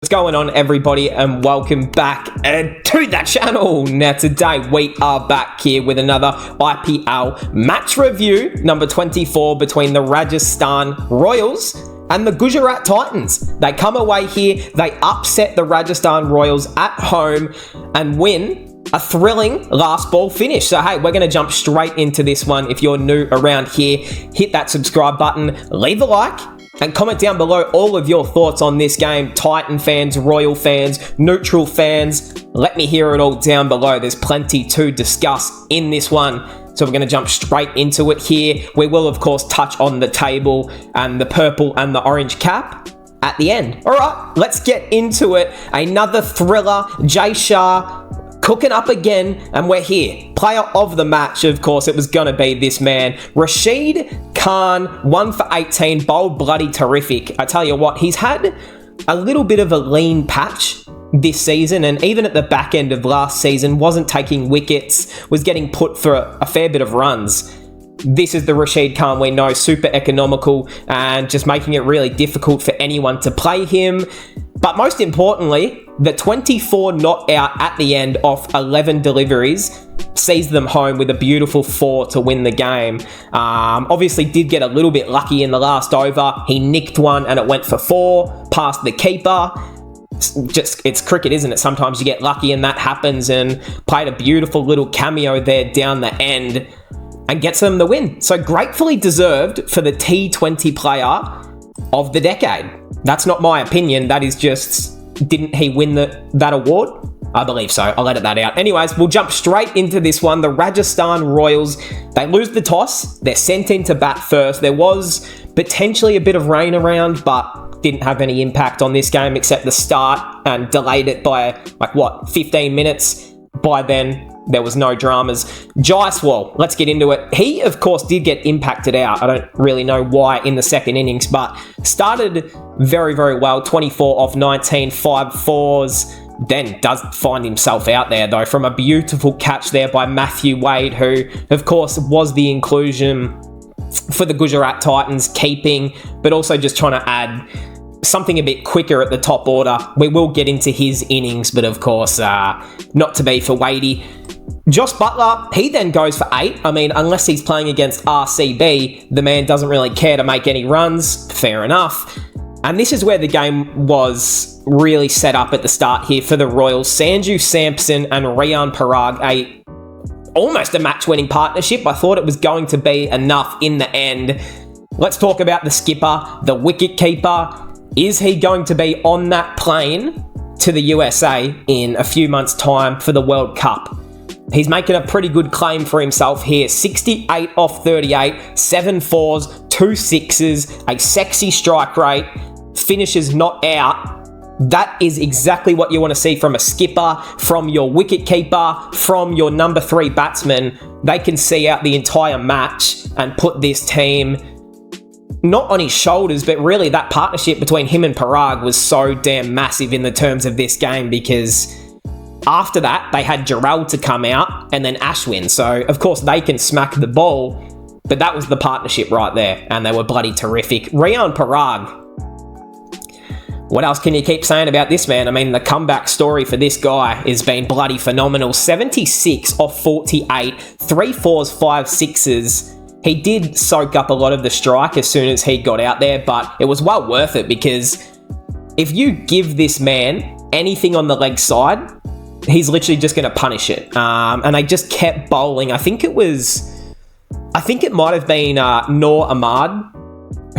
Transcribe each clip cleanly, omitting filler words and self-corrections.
What's going on, everybody, and welcome back to the channel. Now today we are back here with another IPL match review, number 24, between the Rajasthan Royals and the Gujarat Titans. They come away here, they upset the Rajasthan Royals at home and win a thrilling last ball finish. So hey, we're going to jump straight into this one. If you're new around here, hit that subscribe button, leave a like, and comment down below all of your thoughts on this game. Titan fans, Royal fans, neutral fans, let me hear it all down below. There's plenty to discuss in this one. So we're going to jump straight into it here. We will, of course, touch on the table and the purple and the orange cap at the end. All right, let's get into it. Another thriller. Jay Shah cooking up again, and we're here. Player of the match, of course, it was going to be this man. Rashid Khan, 1 for 18, bowled bloody terrific. I tell you what, he's had a little bit of a lean patch this season, and even at the back end of last season, wasn't taking wickets, was getting put for a fair bit of runs. This is the Rashid Khan we know, super economical, and just making it really difficult for anyone to play him. But most importantly, the 24 not out at the end off 11 deliveries sees them home with a beautiful 4 to win the game. Obviously did get a little bit lucky in the last over. He nicked one and it went for 4, past the keeper. It's cricket, isn't it? Sometimes you get lucky and that happens, and played a beautiful little cameo there down the end and gets them the win. So gratefully deserved for the T20 player of the decade. That's not my opinion. That is just, didn't he win that award? I believe so. I'll edit that out. Anyways, we'll jump straight into this one. The Rajasthan Royals, they lose the toss. They're sent in to bat first. There was potentially a bit of rain around, but didn't have any impact on this game except the start, and delayed it by 15 minutes. By then, there was no dramas. Jaiswal, let's get into it. He, of course, did get impacted out. I don't really know why in the second innings, but started very, very well. 24 off 19, 5 fours. Then does find himself out there, though, from a beautiful catch there by Matthew Wade, who, of course, was the inclusion for the Gujarat Titans, keeping, but also just trying to add something a bit quicker at the top order. We will get into his innings, but of course, not to be for Wadey. Josh Buttler, he then goes for 8. I mean, unless he's playing against RCB, the man doesn't really care to make any runs. Fair enough. And this is where the game was really set up at the start here for the Royals. Sanju Samson and Riyan Parag, almost a match-winning partnership. I thought it was going to be enough in the end. Let's talk about the skipper, the wicket-keeper. Is he going to be on that plane to the USA in a few months' time for the World Cup? He's making a pretty good claim for himself here. 68 off 38, 7 fours, 2 sixes, a sexy strike rate, finishes not out. That is exactly what you want to see from a skipper, from your wicketkeeper, from your number 3 batsman. They can see out the entire match and put this team not on his shoulders, but really that partnership between him and Parag was so damn massive in the terms of this game, because after that, they had Jarrell to come out and then Ashwin. So, of course, they can smack the ball, but that was the partnership right there, and they were bloody terrific. Riyan Parag, what else can you keep saying about this man? I mean, the comeback story for this guy has been bloody phenomenal. 76 off 48, 3 fours, 5 sixes. He did soak up a lot of the strike as soon as he got out there, but it was well worth it, because if you give this man anything on the leg side, he's literally just going to punish it. And they just kept bowling. I think it might have been Noor Ahmad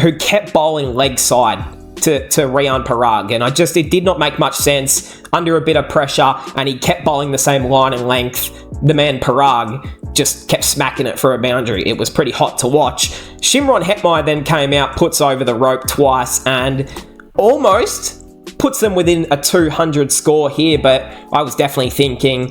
who kept bowling leg side to Riyan Parag. And it did not make much sense under a bit of pressure, and he kept bowling the same line and length. The man Parag just kept smacking it for a boundary. It was pretty hot to watch. Shimron Hetmeyer then came out, puts over the rope twice, and almost puts them within a 200 score here, but I was definitely thinking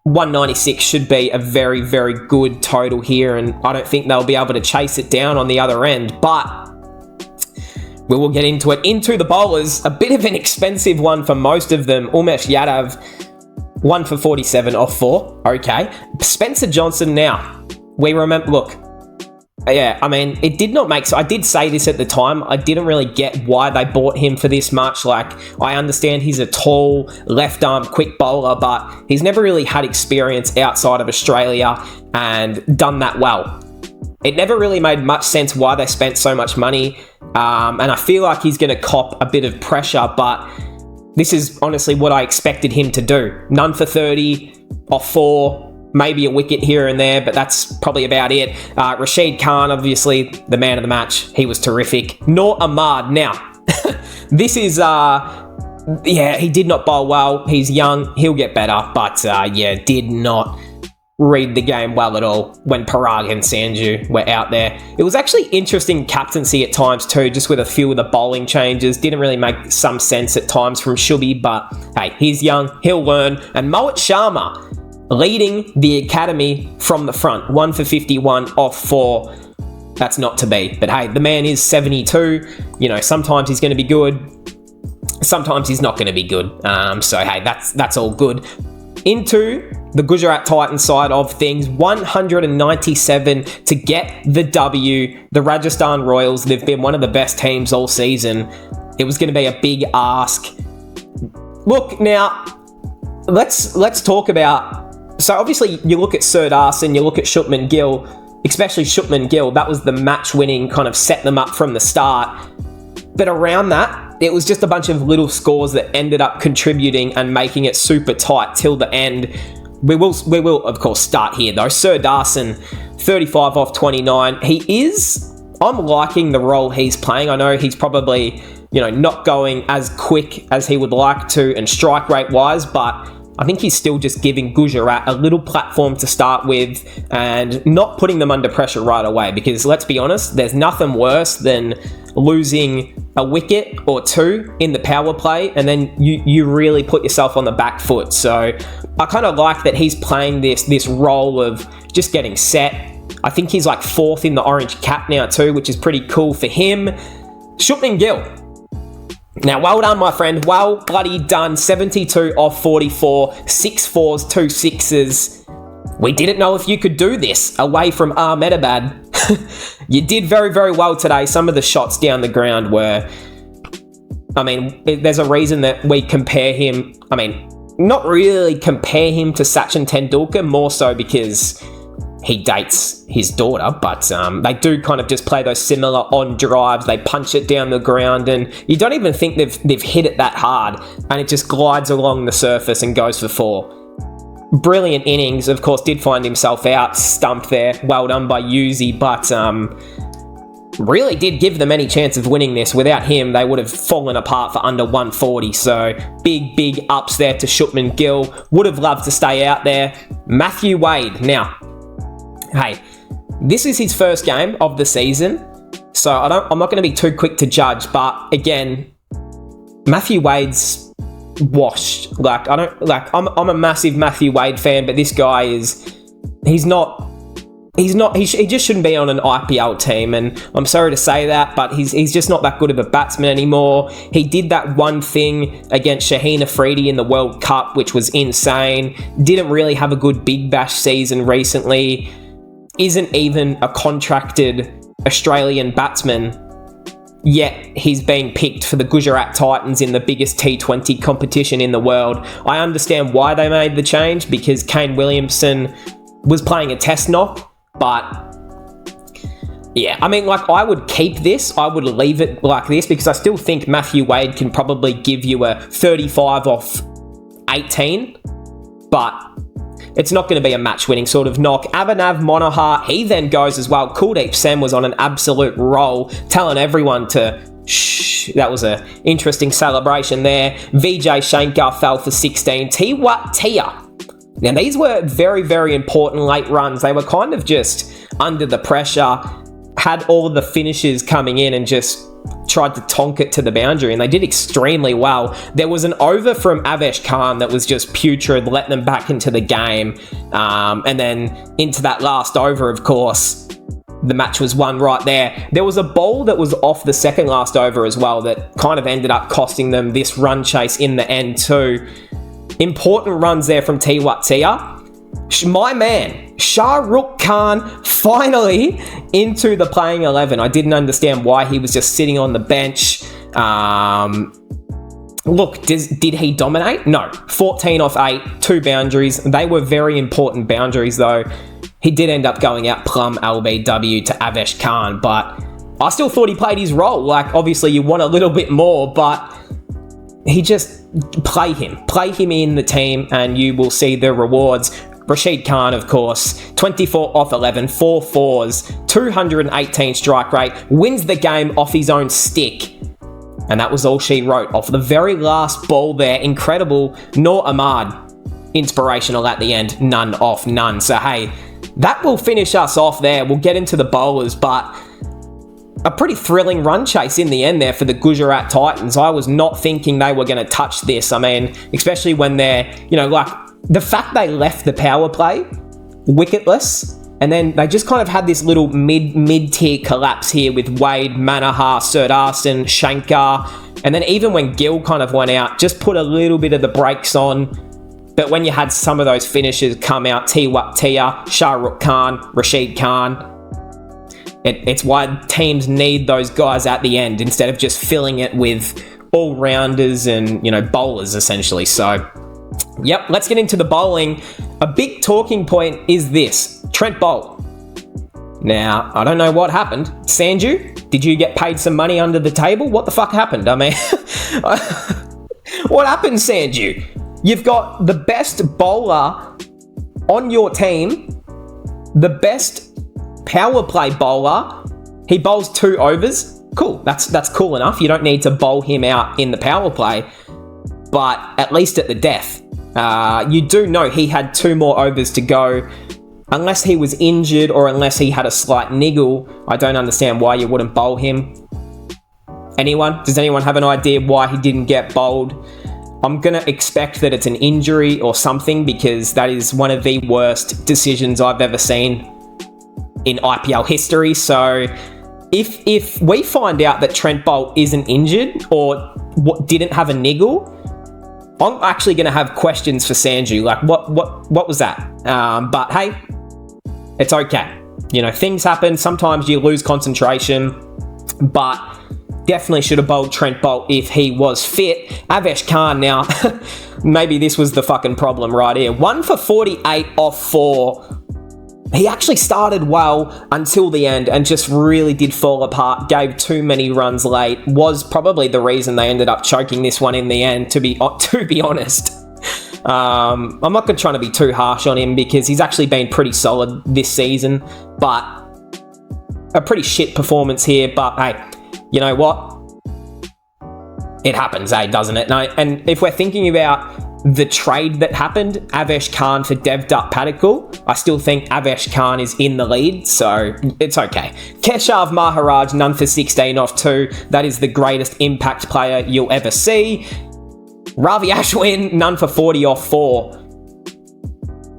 196 should be a very, very good total here, and I don't think they'll be able to chase it down on the other end, but we will get into it. Into the bowlers, a bit of an expensive one for most of them. Umesh Yadav, 1 for 47 off 4. Okay. Spencer Johnson now. We remember, look, Yeah, I mean, it did not make... So I did say this at the time. I didn't really get why they bought him for this much. Like, I understand he's a tall, left-arm, quick bowler, but he's never really had experience outside of Australia and done that well. It never really made much sense why they spent so much money, and I feel like he's going to cop a bit of pressure, but this is honestly what I expected him to do. None for 30, off 4, maybe a wicket here and there, but that's probably about it. Rashid Khan, obviously, the man of the match. He was terrific. Noor Ahmad. Now, this is... yeah, he did not bowl well. He's young. He'll get better. But, yeah, did not read the game well at all when Parag and Sanju were out there. It was actually interesting captaincy at times too, just with a few of the bowling changes. Didn't really make some sense at times from Shubby, but hey, he's young. He'll learn. And Mohit Sharma leading the academy from the front. 1 for 51 off 4. That's not to be. But hey, the man is 72. You know, sometimes he's going to be good. Sometimes he's not going to be good. So hey, that's all good. Into the Gujarat Titans side of things, 197 to get the W. The Rajasthan Royals, they've been one of the best teams all season. It was going to be a big ask. Look, now, let's talk about... So obviously you look at Sir Darson, you look at Shubman Gill, especially Shubman Gill, that was the match-winning kind of set them up from the start. But around that, it was just a bunch of little scores that ended up contributing and making it super tight till the end. We will of course start here though. Sir Darson, 35 off 29. I'm liking the role he's playing. I know he's probably, not going as quick as he would like to and strike rate wise, but I think he's still just giving Gujarat a little platform to start with and not putting them under pressure right away, because let's be honest, there's nothing worse than losing a wicket or two in the power play and then you really put yourself on the back foot. So I kind of like that he's playing this role of just getting set. I think he's like 4th in the orange cap now too, which is pretty cool for him. Shubman Gill. Now, well done, my friend. Well bloody done. 72 off 44, 6 4s, 2 6s. We didn't know if you could do this away from Ahmedabad. You did very, very well today. Some of the shots down the ground were... there's a reason that we compare him... not really compare him to Sachin Tendulkar, more so because he dates his daughter, but they do kind of just play those similar on drives. They punch it down the ground, and you don't even think they've hit it that hard, and it just glides along the surface and goes for 4. Brilliant innings. Of course, did find himself out, stumped there. Well done by Yuzi, but really did give them any chance of winning this. Without him, they would have fallen apart for under 140. So big ups there to Shubman Gill. Would have loved to stay out there. Matthew Wade. Now, hey, this is his first game of the season, so I'm not going to be too quick to judge. But again, Matthew Wade's washed. I'm a massive Matthew Wade fan, but this guy he just shouldn't be on an IPL team, and I'm sorry to say that, but he's just not that good of a batsman anymore. He did that one thing against Shaheen Afridi in the World Cup, which was insane. Didn't really have a good Big Bash season recently. Isn't even a contracted Australian batsman, yet he's being picked for the Gujarat Titans in the biggest T20 competition in the world. I understand why they made the change, because Kane Williamson was playing a test knock, but yeah, I would keep this. I would leave it like this, because I still think Matthew Wade can probably give you a 35 off 18, but it's not going to be a match-winning sort of knock. Abhinav Manohar, he then goes as well. Kuldeep Sen was on an absolute roll, telling everyone to shh. That was an interesting celebration there. Vijay Shankar fell for 16. Tiwatia. Now, these were very, very important late runs. They were kind of just under the pressure, had all of the finishers coming in and just tried to tonk it to the boundary, and they did extremely well. There was an over from Avesh Khan that was just putrid, let them back into the game, and then into that last over, of course, the match was won right there. There was a ball that was off the second last over as well that kind of ended up costing them this run chase in the end too. Important runs there from Tiwatia. My man, Shah Rukh Khan, finally into the playing 11. I didn't understand why he was just sitting on the bench. Look, did he dominate? No. 14 off 8, 2 boundaries. They were very important boundaries, though. He did end up going out plum LBW to Avesh Khan, but I still thought he played his role. Like, obviously, you want a little bit more, but he just play him in the team, and you will see the rewards. Rashid Khan, of course, 24 off 11, 4 fours, 218 strike rate, wins the game off his own stick. And that was all she wrote off the very last ball there. Incredible. Noor Ahmad, inspirational at the end. None off none. So, hey, that will finish us off there. We'll get into the bowlers, but a pretty thrilling run chase in the end there for the Gujarat Titans. I was not thinking they were going to touch this. I mean, especially when they're, like, the fact they left the power play wicketless, and then they just kind of had this little mid-tier collapse here with Wade, Manohar, Surdarson, Shankar, and then even when Gill kind of went out, just put a little bit of the brakes on. But when you had some of those finishers come out, Tia, Shah Rukh Khan, Rashid Khan, it's why teams need those guys at the end instead of just filling it with all-rounders and, bowlers, essentially. So, yep, let's get into the bowling. A big talking point is this. Trent Boult. Now, I don't know what happened. Sanju, did you get paid some money under the table? What the fuck happened? I mean, what happened, Sanju? You've got the best bowler on your team, the best power play bowler. He bowls 2 overs. Cool, that's cool enough. You don't need to bowl him out in the power play, but at least at the death. You do know he had 2 more overs to go. Unless he was injured or unless he had a slight niggle, I don't understand why you wouldn't bowl him. Anyone? Does anyone have an idea why he didn't get bowled? I'm going to expect that it's an injury or something, because that is one of the worst decisions I've ever seen in IPL history. So if we find out that Trent Boult isn't injured or didn't have a niggle, I'm actually going to have questions for Sanju. Like, what was that? But hey, it's okay. Things happen. Sometimes you lose concentration, but definitely should have bowled Trent Boult if he was fit. Avesh Khan, now, maybe this was the fucking problem right here. 1 for 48 off 4. He actually started well until the end and just really did fall apart, gave too many runs late, was probably the reason they ended up choking this one in the end, to be honest. I'm not going to try to be too harsh on him because he's actually been pretty solid this season, but a pretty shit performance here. But hey, you know what? It happens, doesn't it? No, and if we're thinking about the trade that happened, Avesh Khan for Devdutt Padikkal, I still think Avesh Khan is in the lead, so it's okay. Keshav Maharaj, none for 16 off 2. That is the greatest impact player you'll ever see. Ravi Ashwin, none for 40 off 4.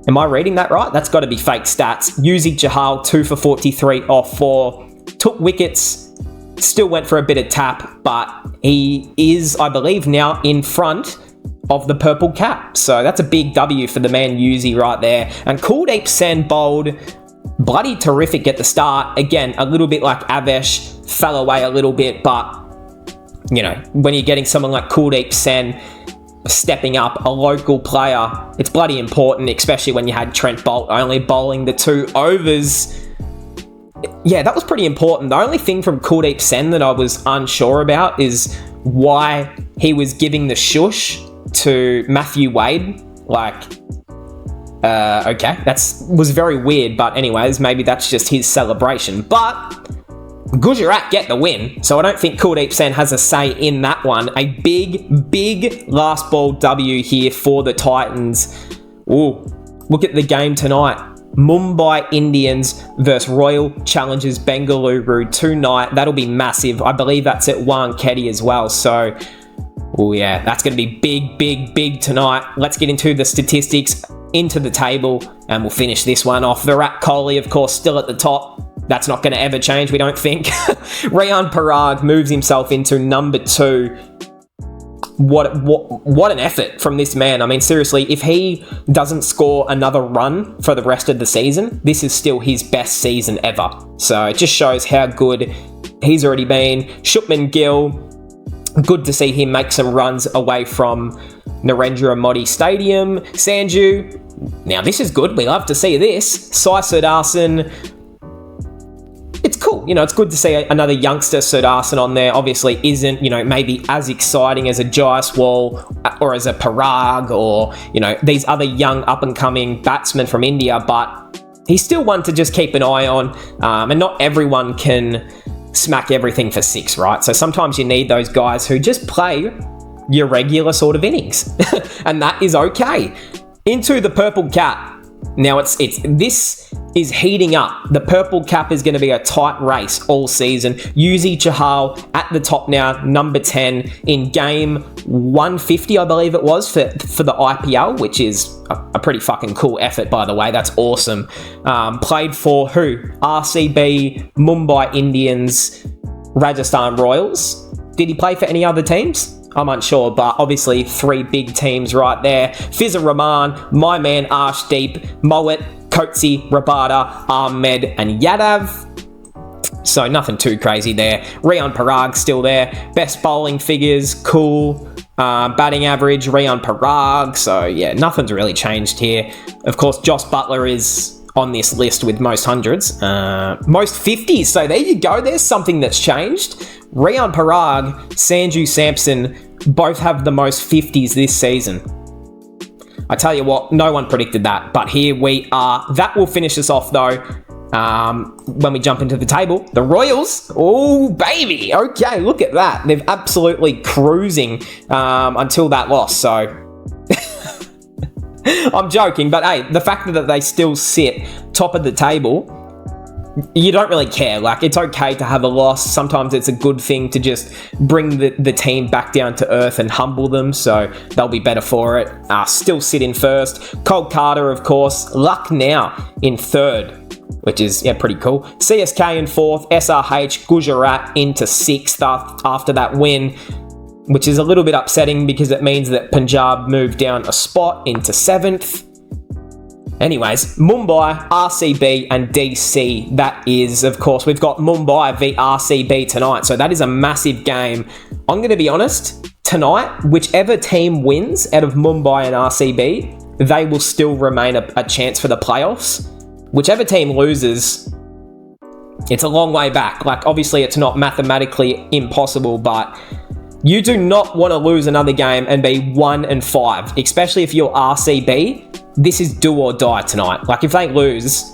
Am I reading that right? That's got to be fake stats. Yuzi Chahal, 2 for 43 off 4. Took wickets, still went for a bit of tap, but he is, I believe, now in front of the purple cap. So that's a big W for the man Yuzi right there. And Kuldeep Sen bowled bloody terrific at the start. Again, a little bit like Avesh, fell away a little bit, but when you're getting someone like Kuldeep Sen stepping up, a local player, it's bloody important, especially when you had Trent Boult only bowling the 2 overs. Yeah, that was pretty important. The only thing from Kuldeep Sen that I was unsure about is why he was giving the shush to Matthew Wade. Like, okay, was very weird, but anyways, maybe that's just his celebration. But Gujarat get the win, so I don't think Kuldeep Sen has a say in that one. A big last ball W here for the Titans. Ooh, look at the game tonight. Mumbai Indians versus Royal Challengers Bengaluru tonight. That'll be massive. I believe that's at Wankhede as well, so oh yeah, that's going to be big tonight. Let's get into the statistics, into the table, and we'll finish this one off. Virat Kohli, of course, still at the top. That's not going to ever change, we don't think. Rayan Parag moves himself into number 2. what an effort from this man. I mean, seriously, if he doesn't score another run for the rest of the season, this is still his best season ever. So it just shows how good he's already been. Shupman Gill, good to see him make some runs away from Narendra Modi Stadium. Sanju, now this is good. We love to see this. Sai Sudarshan, it's cool. It's good to see another youngster Sudarshan on there. Obviously isn't, maybe as exciting as a Jaiswal or as a Parag or, these other young up-and-coming batsmen from India, but he's still one to just keep an eye on. And not everyone can smack everything for 6, right? So sometimes you need those guys who just play your regular sort of innings. And that is okay. Into the purple cap. Now this is heating up. The purple cap is going to be a tight race all season. Yuzi Chahal at the top now, number 10 in game 150, I believe it was, for the IPL, which is a pretty fucking cool effort, by the way. That's awesome. Played for who? RCB, Mumbai Indians, Rajasthan Royals. Did he play for any other teams? I'm unsure, but obviously 3 big teams right there. Fizzer Rahman, my man Arshdeep, Mowat, Coetzee, Rabada, Ahmed, and Yadav. So nothing too crazy there. Riyan Parag still there. Best bowling figures, cool. Batting average, Riyan Parag. So yeah, nothing's really changed here. Of course, Joss Butler is on this list with most hundreds. Most 50s. So there you go. There's something that's changed. Riyan Parag, Sanju Samson both have the most 50s this season. I tell you what, no one predicted that, but here we are. That will finish us off though. When we jump into the table, the Royals, oh baby, okay, look at that. They're absolutely cruising until that loss, so I'm joking, but hey, the fact that they still sit top of the table, you don't really care. Like, it's okay to have a loss. Sometimes it's a good thing to just bring the team back down to earth and humble them, so they'll be better for it. Still sit in first. Kolkata, of course. Lucknow in third, which is, pretty cool. CSK in fourth. SRH, Gujarat into sixth after that win, which is a little bit upsetting because it means that Punjab moved down a spot into seventh. Anyways, Mumbai, RCB and DC, that is, of course, we've got Mumbai v RCB tonight, so that is a massive game. I'm going to be honest, tonight, whichever team wins out of Mumbai and RCB, they will still remain a chance for the playoffs. Whichever team loses, it's a long way back. Like, obviously, it's not mathematically impossible, but you do not want to lose another game and be 1-5, especially if you're RCB. This is do or die tonight. Like, if they lose,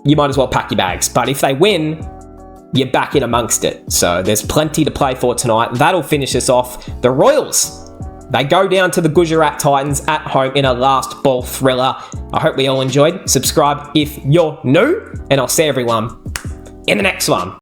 you might as well pack your bags. But if they win, you're back in amongst it. So there's plenty to play for tonight. That'll finish us off. The Royals, they go down to the Gujarat Titans at home in a last ball thriller. I hope we all enjoyed. Subscribe if you're new, and I'll see everyone in the next one.